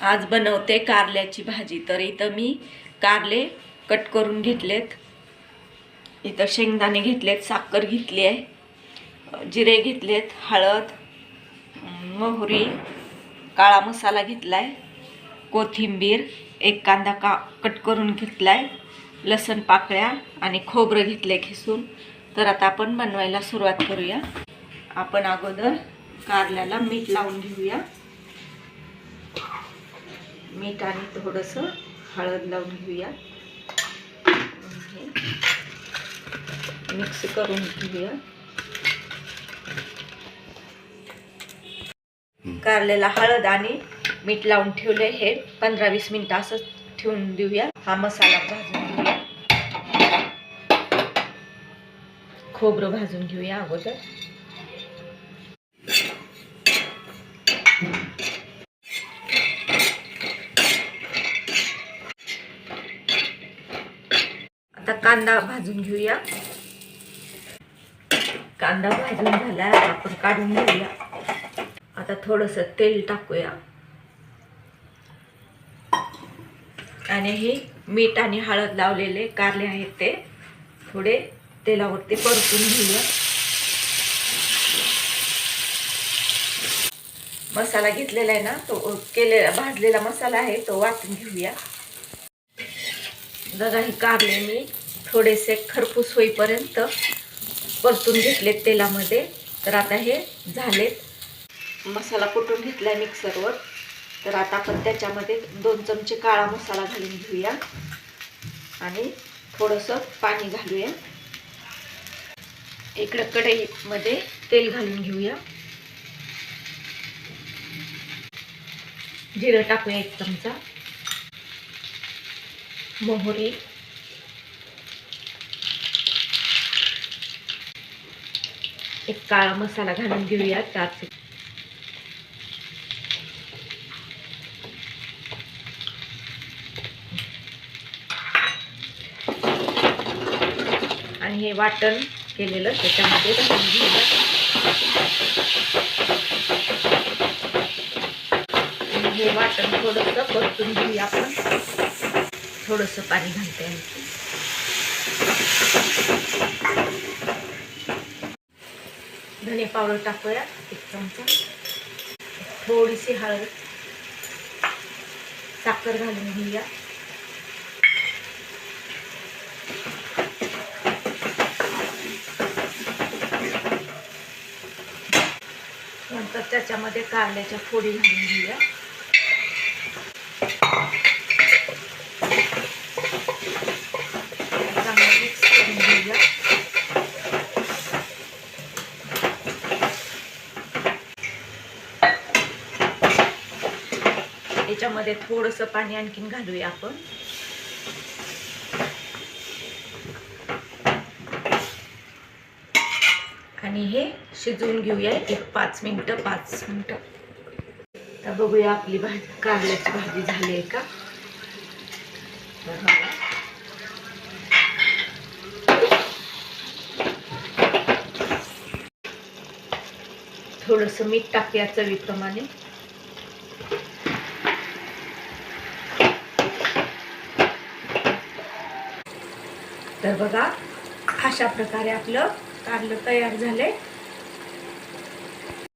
आज बनवते कारल्याची भाजी। तर इथं मी कारले कट करून घेतलेत, इथं शेंगदाणे घेतलेत, साखर घेतली आहे, जिरे घेतलेत, हळद, मोहरी, काळा मसाला घेतलाय, कोथिंबीर, एक कांदा कट करून घेतलाय, लसूण पाकळ्या आणि खोबरं घेतले खिसून। तर आता आपण बनवायला सुरुवात करूया। आपण अगोदर कारल्याला मीठ लावून घेऊया। मीठ आणि थोडंसं हळद लावून घेऊया, मिक्स करून घेऊया। कारल्याला हळद आणि मीठ लावून ठेवले, हे 15-20 मिनिटं असं ठेवून देऊया। हा मसाला भाजून घेऊया, खोबरं भाजून घेऊया अगोदर। आता कांदा भाजून घेऊया। कांदा भाजून झाला, आपण काढून घेऊया। आता थोडंसं तेल टाकूया आणि हे मीठ आणि हळद लावलेले कारले आहेत ते थोडे तेलावरती परतून घेऊया। मसाला घेतलेला आहे ना, तो भाजलेला मसाला आहे तो वाटून घेऊया। बघा, हे कारले मी थोडेसे खरपूस होईपर्यंत परतून घेतले तेलामध्ये। तर आता हे झालेत। मसाला कुटून घेतलाय मिक्सरवर। तर आता आपण त्याच्यामध्ये 2 चमचे काळा मसाला घालून घेऊया आणि थोडंसं पाणी घालूया। इकडे कढईमध्ये तेल घालून घेऊया, जिरं टाकूया 1 चमचा, मोहरी, एक काळा मसाला घालून घेऊया 4 आणि हे वाटण केलेलं त्याच्यामध्ये घालून घेऊया। आणि हे वाटण थोडंसं परतून घेऊया आपण। थोडंसं पाणी घालते आणखी। धने पावडर टाकूया 1 चमचा, थोडीशी हळद, साखर घालून घेऊया। नंतर त्याच्यामध्ये कारल्याच्या फोडी घालून घेऊया। चांगलं मिक्स करून घेऊया। याच्यामध्ये थोडंसं पाणी आणखीन घालूया आपण। आणि हे शिजवून घेऊया 5 मिनिटं। तर बघूया आपली कारल्याची भाजी झाली आहे का। थोडंसं मीठ टाकूया चवीप्रमाणे। तर बघा, अशा प्रकारे आपलं कारलं तयार झालंय।